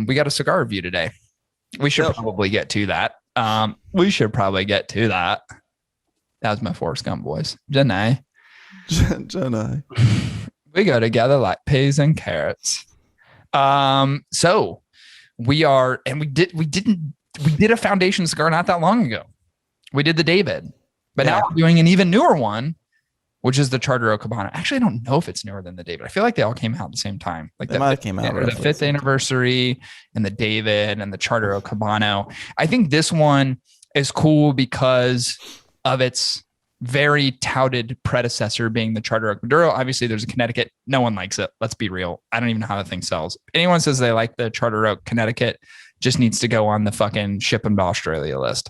We got a cigar review today. We should probably get to that. That was my Forrest Gump voice. Jenai. We go together like peas and carrots. So we did a Foundation cigar not that long ago. We did the David, but now we're doing an even newer one, which is the Charter Oak Habano. Actually, I don't know if it's newer than the David. I feel like they all came out at the same time. Like they might have came out the 5th anniversary and the David and the Charter Oak Habano. I think this one is cool because of its very touted predecessor being the Charter Oak Maduro. Obviously, there's a Connecticut. No one likes it. Let's be real. I don't even know how the thing sells. If anyone says they like the Charter Oak Connecticut, just needs to go on the fucking ship them to Australia list.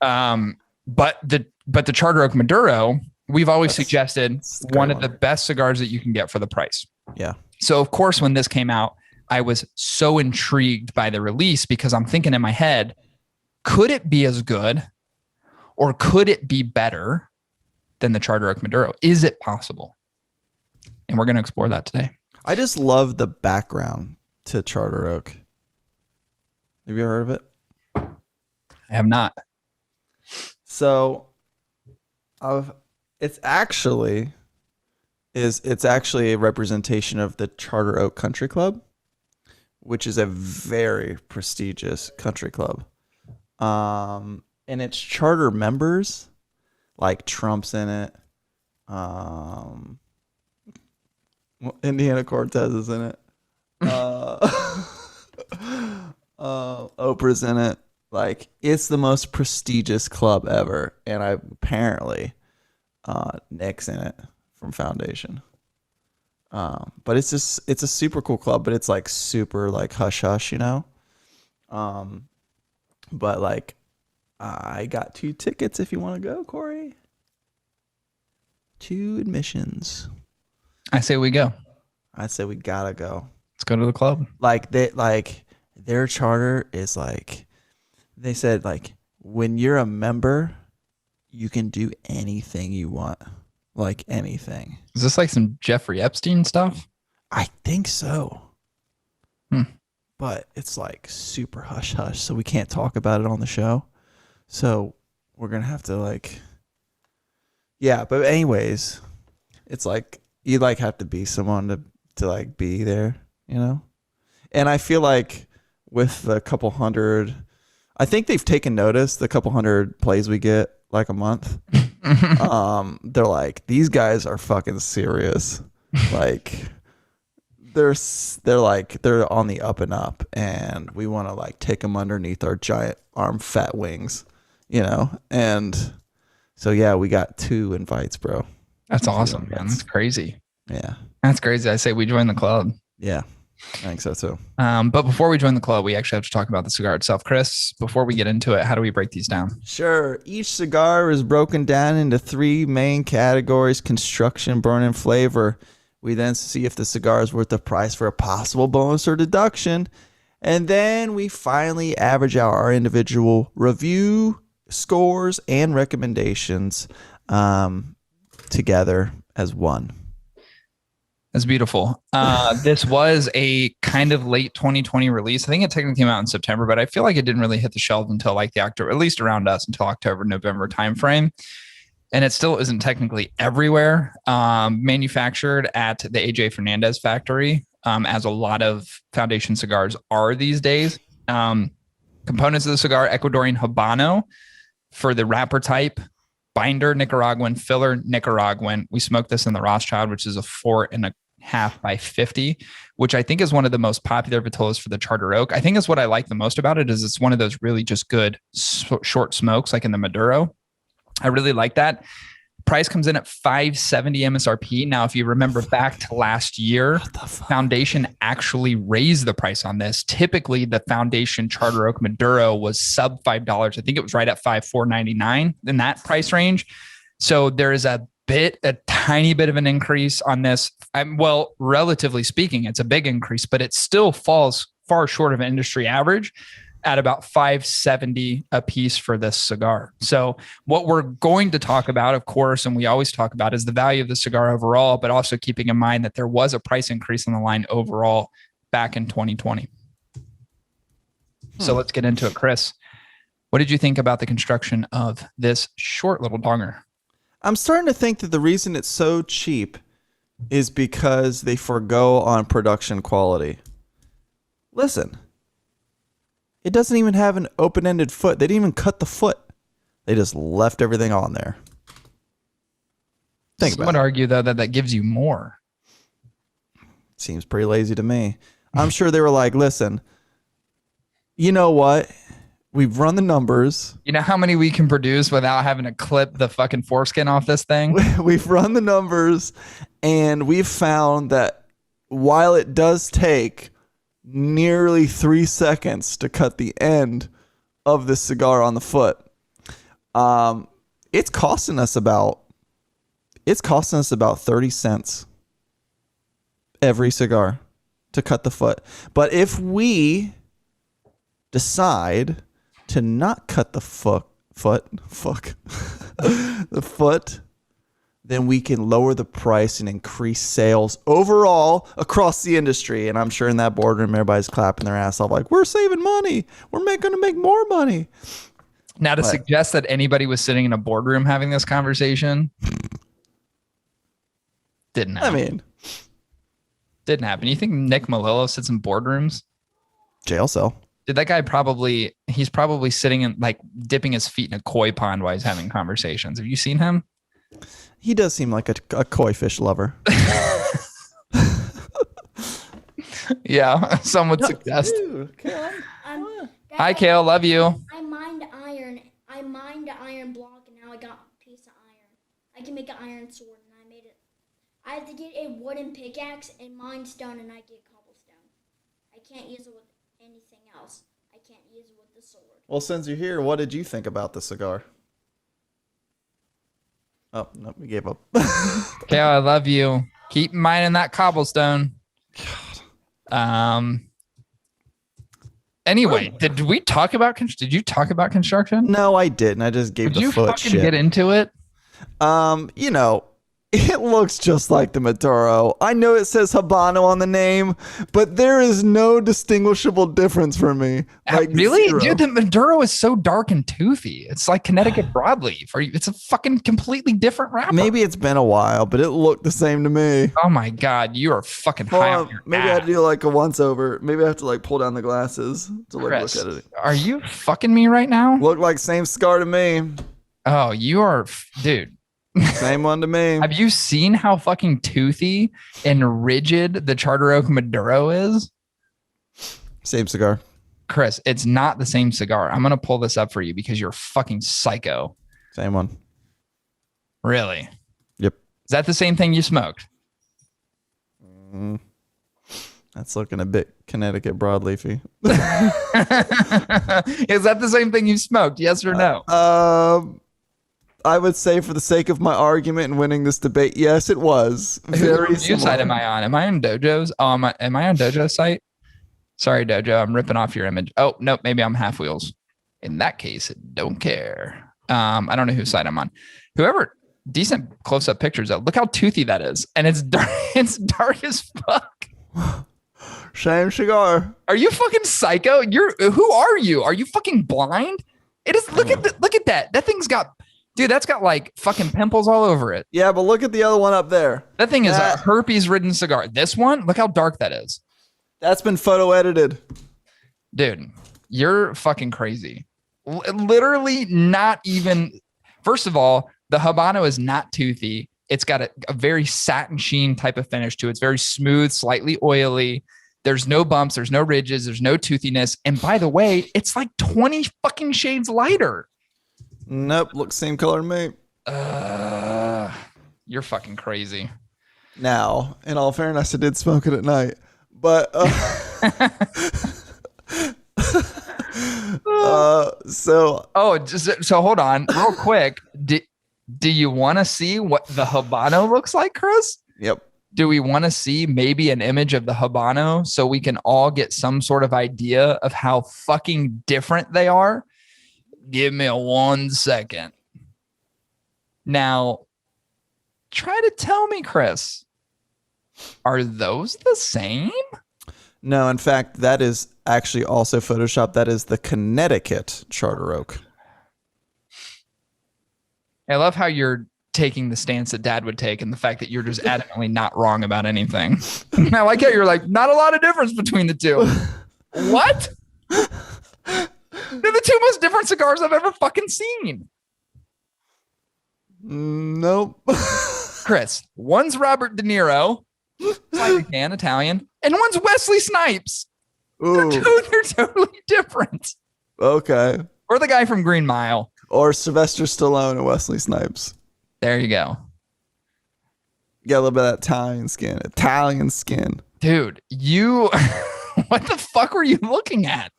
But the Charter Oak Maduro, we've always suggested one of the best cigars that you can get for the price. Yeah. So of course, when this came out, I was so intrigued by the release because I'm thinking in my head, could it be as good or could it be better than the Charter Oak Maduro? Is it possible? And we're going to explore that today. I just love the background to Charter Oak. Have you ever heard of it? I have not. So, it's actually a representation of the Charter Oak Country Club, which is a very prestigious country club. And its charter members, like Trump's in it. Indiana Cortez is in it. Oprah's in it. Like, it's the most prestigious club ever. And apparently Nick's in it from Foundation. But it's a super cool club, but it's like super like hush hush, you know? But like, I got 2 tickets if you want to go, Corey. 2 admissions. I say we go. I say we gotta go. Let's go to the club. Their charter is like, they said like, when you're a member, you can do anything you want. Like anything. Is this like some Jeffrey Epstein stuff? I think so. But it's like super hush hush, so we can't talk about it on the show. So we're gonna have to like, yeah. But anyways, it's like you like have to be someone to like be there, you know. And I feel like with the couple hundred, I think they've taken notice. The couple hundred plays we get like a month. They're like, these guys are fucking serious. Like they're on the up and up, and we want to like take them underneath our giant arm fat wings, you know. And so yeah, we got 2 invites, bro. That's awesome, man. That's crazy. Yeah, that's crazy. I say we join the club. Yeah, I think so too. But before we join the club, we actually have to talk about the cigar itself. Chris, before we get into it, how do we break these down? Sure. Each cigar is broken down into 3 main categories: construction, burn, and flavor. We then see if the cigar is worth the price for a possible bonus or deduction. And then we finally average out our individual review scores and recommendations together as one. That's beautiful. This was a kind of late 2020 release. I think it technically came out in September, but I feel like it didn't really hit the shelves until like the October, at least around us, until October, November timeframe. And it still isn't technically everywhere. Manufactured at the AJ Fernandez factory, as a lot of Foundation cigars are these days. Components of the cigar: Ecuadorian Habano for the wrapper type, binder Nicaraguan, filler Nicaraguan. We smoked this in the Rothschild, which is a 4.5 by 50, which I think is one of the most popular vitolas for the Charter Oak. I think that's what I like the most about it, is it's one of those really just good short smokes, like in the Maduro. I really like that. Price comes in at $570 MSRP. Now, if you remember back to last year, Foundation actually raised the price on this. Typically, the Foundation Charter Oak Maduro was sub $5. I think it was right at $4.99 in that price range. So there is a tiny bit of an increase on this. Well, relatively speaking, it's a big increase, but it still falls far short of an industry average at about $570 a piece for this cigar. So what we're going to talk about, of course, and we always talk about, is the value of the cigar overall, but also keeping in mind that there was a price increase on the line overall back in 2020. So let's get into it. Chris, what did you think about the construction of this short little donger? I'm starting to think that the reason it's so cheap is because they forgo on production quality. Listen, it doesn't even have an open-ended foot. They didn't even cut the foot. They just left everything on there. Think about it. I would argue, though, that gives you more. Seems pretty lazy to me. I'm sure they were like, listen, you know what? We've run the numbers. You know how many we can produce without having to clip the fucking foreskin off this thing? We've run the numbers, and we've found that while it does take nearly 3 seconds to cut the end of this cigar on the foot, it's costing us about 30 cents every cigar to cut the foot. But if we decide to not cut the the foot, then we can lower the price and increase sales overall across the industry. And I'm sure in that boardroom, everybody's clapping their ass off like, we're saving money. We're going to make more money. Now, to suggest that anybody was sitting in a boardroom having this conversation didn't happen. Didn't happen. You think Nick Melillo sits in boardrooms? Jail cell. Did that guy he's probably sitting in, like, dipping his feet in a koi pond while he's having conversations. Have you seen him? He does seem like a koi fish lover. Yeah, some would suggest. Dude, hi, Kale. Love you. I mined an iron block, and now I got a piece of iron. I can make an iron sword, and I made it. I have to get a wooden pickaxe, and mine's done, and I get cobblestone. I can't use it with anything else. I can't use it with the sword. Well, since you're here, what did you think about the cigar? Oh, no, we gave up. Kale, I love you. Keep mining that cobblestone. Anyway, did you talk about construction? No, I didn't. I just gave the foot shit. Did you fucking get into it? You know, it looks just like the Maduro. I know it says Habano on the name, but there is no distinguishable difference for me. Like, really? zero. Dude, the Maduro is so dark and toothy. It's like Connecticut broadleaf. It's a fucking completely different wrapper. Maybe it's been a while, but it looked the same to me. Oh my God, you are fucking high on your maybe ass. I had to do like a once over. Maybe I have to like pull down the glasses to like Chris, look at it. Are you fucking me right now? Look like same scar to me. Oh, you are, dude. Same one to me. Have you seen how fucking toothy and rigid the Charter Oak Maduro is? Same cigar. Chris, it's not the same cigar. I'm going to pull this up for you because you're fucking psycho. Same one. Really? Yep. Is that the same thing you smoked? That's looking a bit Connecticut broadleafy. Is that the same thing you smoked? Yes or no? I would say for the sake of my argument and winning this debate, yes, it was. Very Whose side am I on? Am I on Dojo's? Oh, am I on Dojo's site? Sorry, Dojo. I'm ripping off your image. Oh, nope. Maybe I'm Half Wheels. In that case, don't care. I don't know whose side I'm on. Whoever, decent close-up pictures, though. Look how toothy that is. And it's dark, it's dark as fuck. Same cigar. Are you fucking psycho? Who are you? Are you fucking blind? It is. Look at that. That thing's got... Dude, that's got like fucking pimples all over it. Yeah, but look at the other one up there. That thing is a herpes-ridden cigar. This one, look how dark that is. That's been photo edited. Dude, you're fucking crazy. Literally not even... First of all, the Habano is not toothy. It's got a very satin sheen type of finish to it. It's very smooth, slightly oily. There's no bumps. There's no ridges. There's no toothiness. And by the way, it's like 20 fucking shades lighter. Nope, looks same color to me. You're fucking crazy. Now, in all fairness, I did smoke it at night, but so hold on, real quick. Do you want to see what the Habano looks like, Chris? Yep. Do we want to see maybe an image of the Habano so we can all get some sort of idea of how fucking different they are? Give me 1 second. Now, try to tell me, Chris, are those the same? No, in fact, that is actually also Photoshop. That is the Connecticut Charter Oak. I love how you're taking the stance that Dad would take and the fact that you're just adamantly not wrong about anything. I like how you're like, not a lot of difference between the two. What? They're the two most different cigars I've ever fucking seen. Nope. Chris, one's Robert De Niro, can Italian, and one's Wesley Snipes. They're totally different. Okay. Or the guy from Green Mile. Or Sylvester Stallone and Wesley Snipes. There you go. You got a little bit of that Italian skin. Dude, you, what the fuck were you looking at?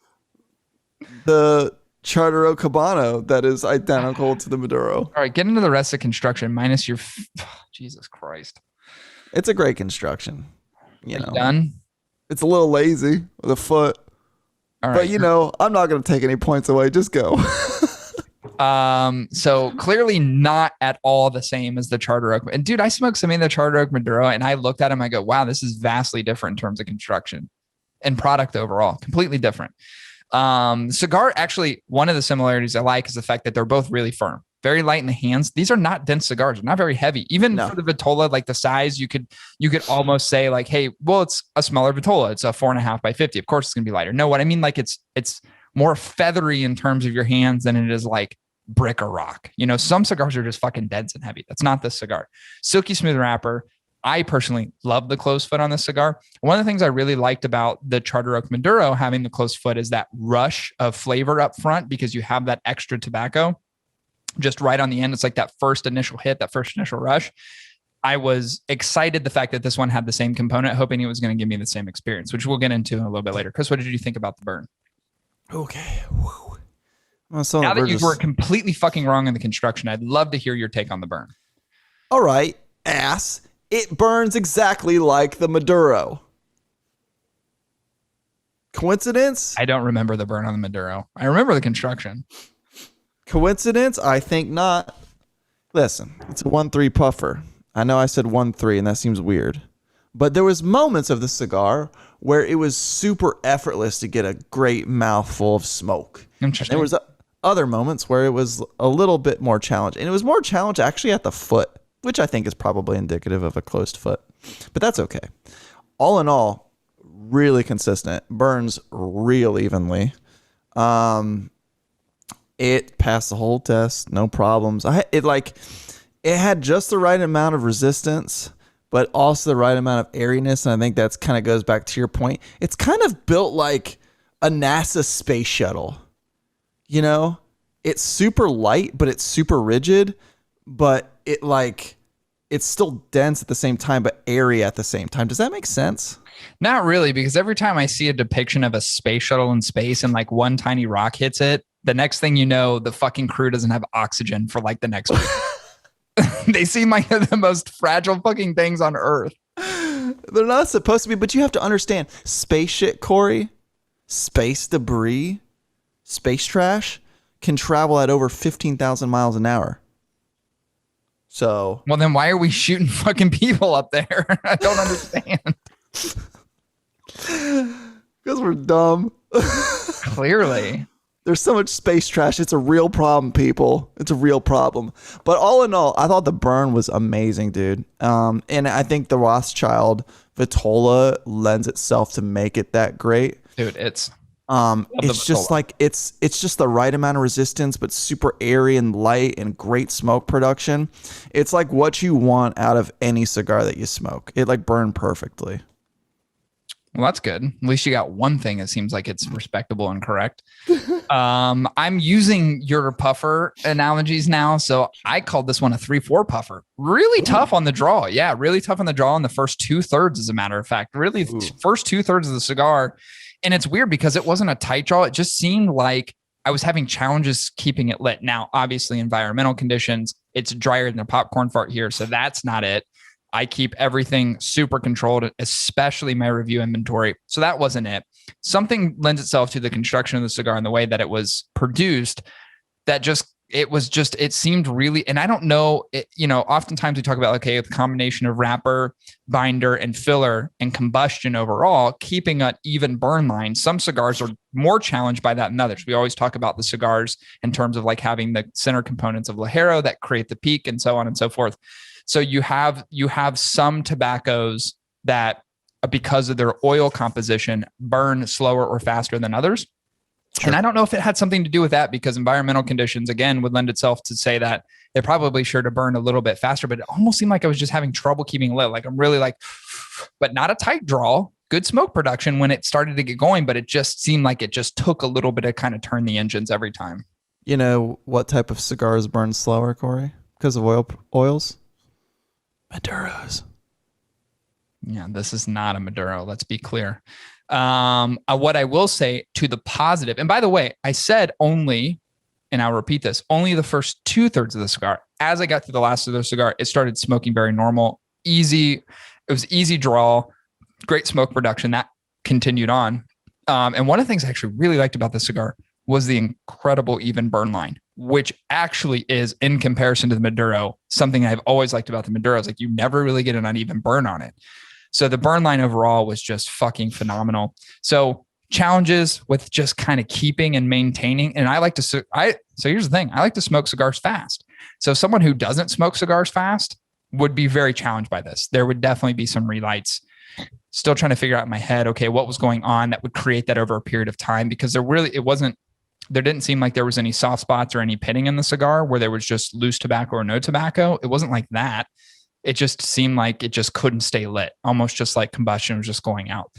The Charter Oak Habano that is identical to the Maduro. All right, get into the rest of construction minus your, Jesus Christ. It's a great construction. You know, done? It's a little lazy with a foot. All right. But you know, I'm not going to take any points away. Just go. So clearly not at all the same as the Charter Oak. And dude, I smoked some of the Charter Oak Maduro and I looked at him. I go, wow, this is vastly different in terms of construction and product overall. Completely different. Cigar, actually, one of the similarities I like is the fact that they're both really firm, very light in the hands. These are not dense cigars. They're not very heavy. Even for the Vitola, like the size, you could almost say like, hey, well, it's a smaller Vitola. It's a 4.5 by 50. Of course, it's going to be lighter. No, what I mean, like it's more feathery in terms of your hands than it is like brick or rock. You know, some cigars are just fucking dense and heavy. That's not this cigar. Silky smooth wrapper. I personally love the closed foot on this cigar. One of the things I really liked about the Charter Oak Maduro having the closed foot is that rush of flavor up front because you have that extra tobacco just right on the end. It's like that first initial hit, that first initial rush. I was excited the fact that this one had the same component, hoping it was going to give me the same experience, which we'll get into a little bit later. Chris, what did you think about the burn? Okay. Now that you were completely fucking wrong in the construction, I'd love to hear your take on the burn. All right, ass. It burns exactly like the Maduro. Coincidence? I don't remember the burn on the Maduro. I remember the construction. Coincidence? I think not. Listen, it's a 1-3 puffer. I know I said 1-3 and that seems weird. But there was moments of the cigar where it was super effortless to get a great mouthful of smoke. Interesting. There was other moments where it was a little bit more challenged. And it was more challenged actually at the foot, which I think is probably indicative of a closed foot. But that's okay. All in all, really consistent. Burns real evenly. It passed the whole test, no problems. It had just the right amount of resistance, but also the right amount of airiness. And I think that's kind of goes back to your point. It's kind of built like a NASA space shuttle. You know, it's super light, but it's super rigid, but it's still dense at the same time, but airy at the same time. Does that make sense? Not really, because every time I see a depiction of a space shuttle in space and like one tiny rock hits it, the next thing you know, the fucking crew doesn't have oxygen for like the next week. They seem like they're the most fragile fucking things on Earth. They're not supposed to be, but you have to understand space shit, Corey, space debris, space trash can travel at over 15,000 miles an hour. So, well, then why are we shooting fucking people up there? I don't understand. Because we're dumb. Clearly. There's so much space trash. It's a real problem, people. It's a real problem. But all in all, I thought the burn was amazing, dude. And I think the Rothschild Vitola lends itself to make it that great. Dude, it's just like it's just the right amount of resistance, but super airy and light and great smoke production. It's like what you want out of any cigar that you smoke. It like burned perfectly. Well, that's good. At least you got one thing that seems like it's respectable and correct. I'm using your puffer analogies now. So I called this one a 3-4 puffer. Really tough on the draw. Yeah, really tough on the draw in the first 2/3, as a matter of fact. Really, first 2/3 of the cigar. And it's weird because it wasn't a tight draw. It just seemed like I was having challenges keeping it lit. Now, obviously, environmental conditions, it's drier than a popcorn fart here. So that's not it. I keep everything super controlled, especially my review inventory. So that wasn't it. Something lends itself to the construction of the cigar and the way that it was produced that just it was just, it seemed really, and I don't know, oftentimes we talk about, okay, the combination of wrapper, binder, and filler and combustion overall, keeping an even burn line. Some cigars are more challenged by that than others. We always talk about the cigars in terms of like having the center components of Ligero that create the peak and so on and so forth. So you have some tobaccos that, because of their oil composition, burn slower or faster than others. Sure. And I don't know if it had something to do with that, because environmental conditions, again, would lend itself to say that they're probably sure to burn a little bit faster, but it almost seemed like I was just having trouble keeping lit. Like I'm really like, but not a tight draw, good smoke production when it started to get going, but it just seemed like it just took a little bit to kind of turn the engines every time. You know what type of cigars burn slower, Corey? Because of oils? Maduros. Yeah, this is not a Maduro. Let's be clear. What I will say to the positive, and by the way, I said only, and I'll repeat this, only the first 2/3 of the cigar. As I got through the last of the cigar, it started smoking very normal, easy. It was easy draw, great smoke production. That continued on. And one of the things I actually really liked about this cigar was the incredible even burn line, which actually is, in comparison to the Maduro, something I've always liked about the Maduro is like you never really get an uneven burn on it. So the burn line overall was just fucking phenomenal. So challenges with just kind of keeping and maintaining. And I like to, so here's the thing. I like to smoke cigars fast. So someone who doesn't smoke cigars fast would be very challenged by this. There would definitely be some relights. Still trying to figure out in my head, okay, what was going on that would create that over a period of time, because there didn't seem like there was any soft spots or any pitting in the cigar where there was just loose tobacco or no tobacco. It wasn't like that. It just seemed like it just couldn't stay lit, almost just like combustion was just going out.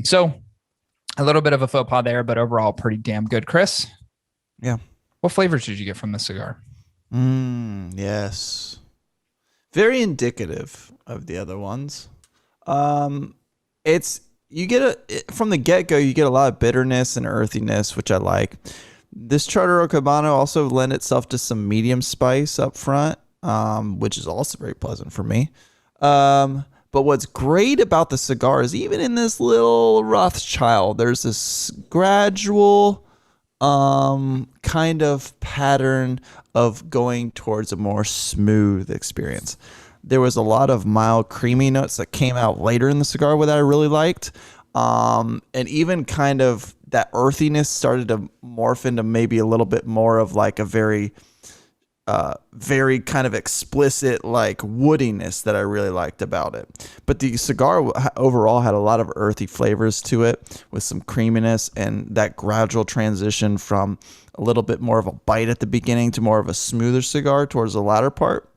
So a little bit of a faux pas there, but overall pretty damn good. Chris? Yeah. What flavors did you get from this cigar? Yes. Very indicative of the other ones. From the get-go, you get a lot of bitterness and earthiness, which I like. This Charter Oak Habano also lent itself to some medium spice up front, which is also very pleasant for me. But what's great about the cigar is even in this little Rothschild, there's this gradual kind of pattern of going towards a more smooth experience. There was a lot of mild creamy notes that came out later in the cigar that I really liked. And even kind of that earthiness started to morph into maybe a little bit more of like a very kind of explicit like woodiness that I really liked about it. But the cigar overall had a lot of earthy flavors to it with some creaminess, and that gradual transition from a little bit more of a bite at the beginning to more of a smoother cigar towards the latter part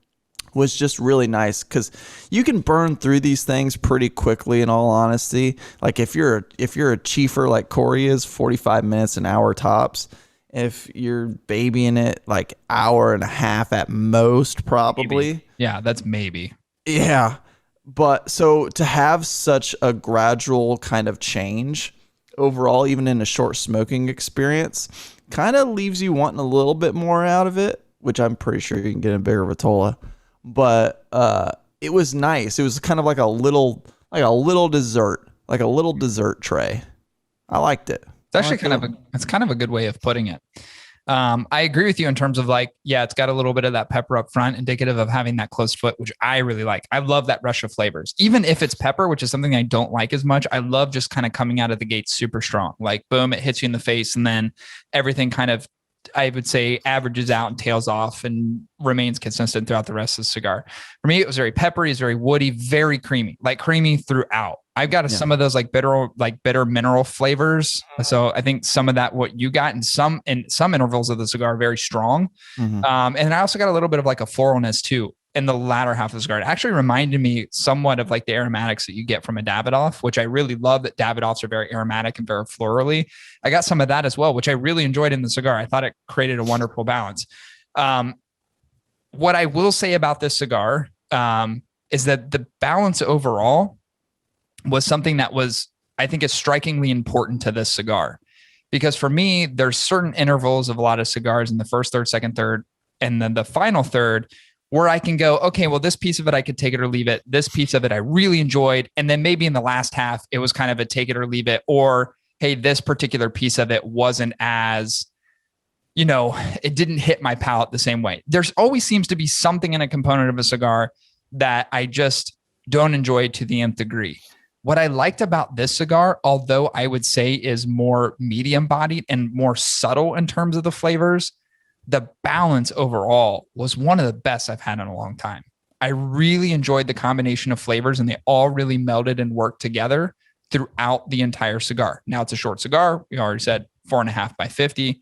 was just really nice, because you can burn through these things pretty quickly, in all honesty. Like if you're a chiefer like Corey is, 45 minutes, an hour tops. If you're babying it, like hour and a half at most, probably. Maybe. Yeah, that's maybe. Yeah. But so to have such a gradual kind of change overall, even in a short smoking experience, kind of leaves you wanting a little bit more out of it, which I'm pretty sure you can get in a bigger Vitola. But it was nice. It was kind of like a little dessert, like a little dessert tray. I liked it. It's actually kind of a good way of putting it. I agree with you in terms of like, yeah, it's got a little bit of that pepper up front, indicative of having that closed foot, which I really like. I love that rush of flavors, even if it's pepper, which is something I don't like as much. I love just kind of coming out of the gate super strong, like boom, it hits you in the face, and then everything kind of, I would say, averages out and tails off and remains consistent throughout the rest of the cigar. For me, it was very peppery, it's very woody, very creamy, like creamy throughout. I've got some of those like bitter mineral flavors. So I think some of that, what you got in some intervals of the cigar, very strong. Mm-hmm. And I also got a little bit of like a floralness too in the latter half of the cigar. It actually reminded me somewhat of like the aromatics that you get from a Davidoff, which I really love, that Davidoffs are very aromatic and very florally. I got some of that as well, which I really enjoyed in the cigar. I thought it created a wonderful balance. What I will say about this cigar is that the balance overall was something that was, I think, is strikingly important to this cigar, because for me, there's certain intervals of a lot of cigars in the first third, second third, and then the final third, where I can go, okay, well, this piece of it, I could take it or leave it. This piece of it, I really enjoyed. And then maybe in the last half, it was kind of a take it or leave it, or, hey, this particular piece of it wasn't as, it didn't hit my palate the same way. There's always seems to be something in a component of a cigar that I just don't enjoy to the nth degree. What I liked about this cigar, although I would say is more medium bodied and more subtle in terms of the flavors, the balance overall was one of the best I've had in a long time. I really enjoyed the combination of flavors, and they all really melded and worked together throughout the entire cigar. Now, it's a short cigar. We already said 4.5 by 50.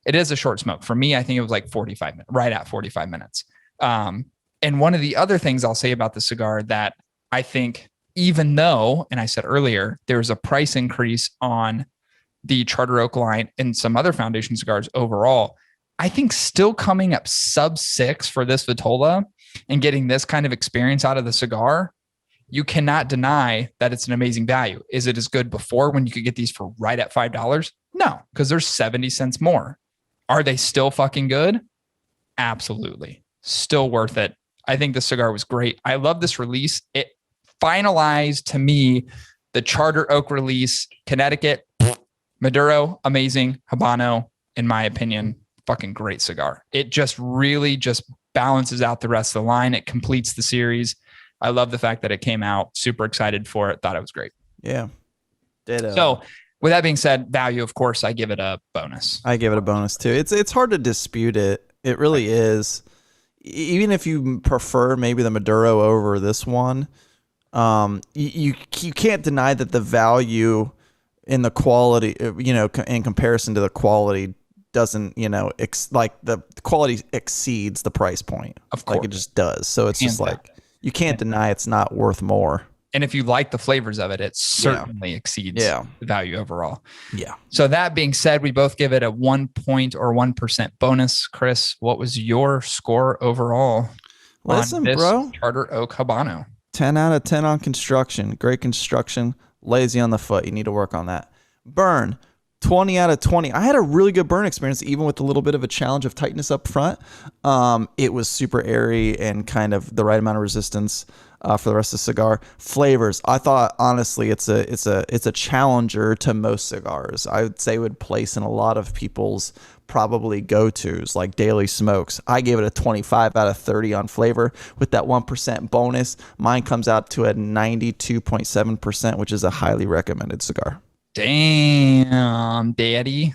It is a short smoke. For me, I think it was like 45 minutes, right at 45 minutes. And one of the other things I'll say about the cigar that I think, even though, and I said earlier, there's a price increase on the Charter Oak line and some other Foundation cigars overall, I think still coming up sub 6 for this Vitola and getting this kind of experience out of the cigar, you cannot deny that it's an amazing value. Is it as good before when you could get these for right at $5? No, because there's 70 cents more. Are they still fucking good? Absolutely. Still worth it. I think the cigar was great. I love this release. It finalized to me the Charter Oak release. Connecticut, Maduro, amazing. Habano, in my opinion, fucking great cigar. It just really just balances out the rest of the line. It completes the series. I love the fact that it came out. Super excited for it. Thought it was great. Yeah. Ditto. So with that being said, value, of course, I give it a bonus. I give it a bonus too. It's hard to dispute it. It really is. Even if you prefer maybe the Maduro over this one, you can't deny that the value in the quality, in comparison to the quality, doesn't, like the quality exceeds the price point. Of course. Like it just does. So it's just like, you can't deny it's not worth more. And if you like the flavors of it, it certainly exceeds the value overall. Yeah. So that being said, we both give it a 1 point or 1% bonus. Chris, what was your score overall? Listen, bro. Charter Oak Habano. 10 out of 10 on construction. Great construction. Lazy on the foot. You need to work on that. Burn. 20 out of 20. I had a really good burn experience, even with a little bit of a challenge of tightness up front. It was super airy and kind of the right amount of resistance for the rest of the cigar. Flavors. I thought honestly, it's a challenger to most cigars. I would say would place in a lot of people's probably go-tos like daily smokes. I gave it a 25 out of 30 on flavor. With that 1% bonus, mine comes out to a 92.7%, which is a highly recommended cigar. Damn, daddy.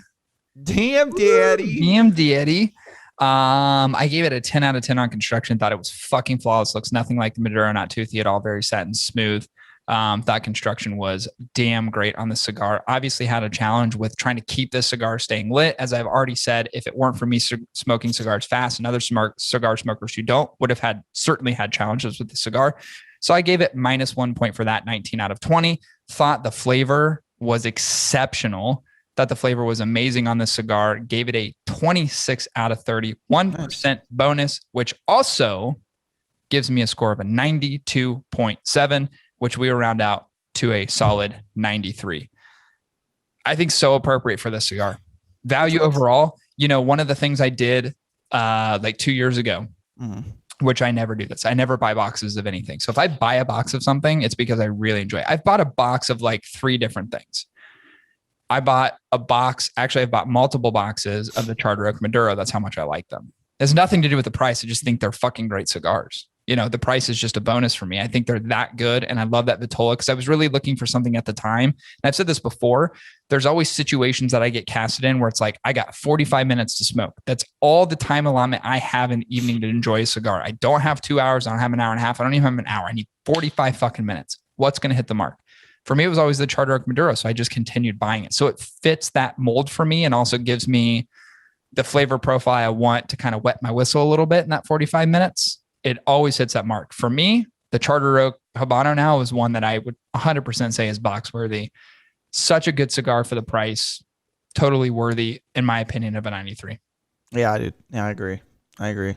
Damn, daddy. Damn, daddy. I gave it a 10 out of 10 on construction. Thought it was fucking flawless. Looks nothing like the Maduro, not toothy at all. Very satin smooth. Thought construction was damn great on the cigar. Obviously had a challenge with trying to keep this cigar staying lit. As I've already said, if it weren't for me smoking cigars fast, and other cigar smokers who don't would have certainly had challenges with the cigar. So I gave it -1 point for that, 19 out of 20. Thought the flavor was exceptional. Thought the flavor was amazing on this cigar. Gave it a 26 out of 30, 1% bonus, which also gives me a score of a 92.7, which we will round out to a solid 93. I think so appropriate for this cigar. Value overall, one of the things I did like 2 years ago, which I never do this. I never buy boxes of anything. So if I buy a box of something, it's because I really enjoy it. I've bought a box of like 3 different things. I bought a box. Actually, I've bought multiple boxes of the Charter Oak Maduro. That's how much I like them. It has nothing to do with the price. I just think they're fucking great cigars. The price is just a bonus for me. I think they're that good. And I love that Vitola because I was really looking for something at the time. And I've said this before, there's always situations that I get casted in where it's like, I got 45 minutes to smoke. That's all the time allotment I have in the evening to enjoy a cigar. I don't have 2 hours. I don't have an hour and a half. I don't even have an hour. I need 45 fucking minutes. What's going to hit the mark? For me, it was always the Charter Oak Maduro. So I just continued buying it. So it fits that mold for me and also gives me the flavor profile I want to kind of wet my whistle a little bit in that 45 minutes. It always hits that mark. For me, the Charter Oak Habano now is one that I would 100% say is box worthy. Such a good cigar for the price. Totally worthy, in my opinion, of a 93. Yeah, I did. Yeah, I agree.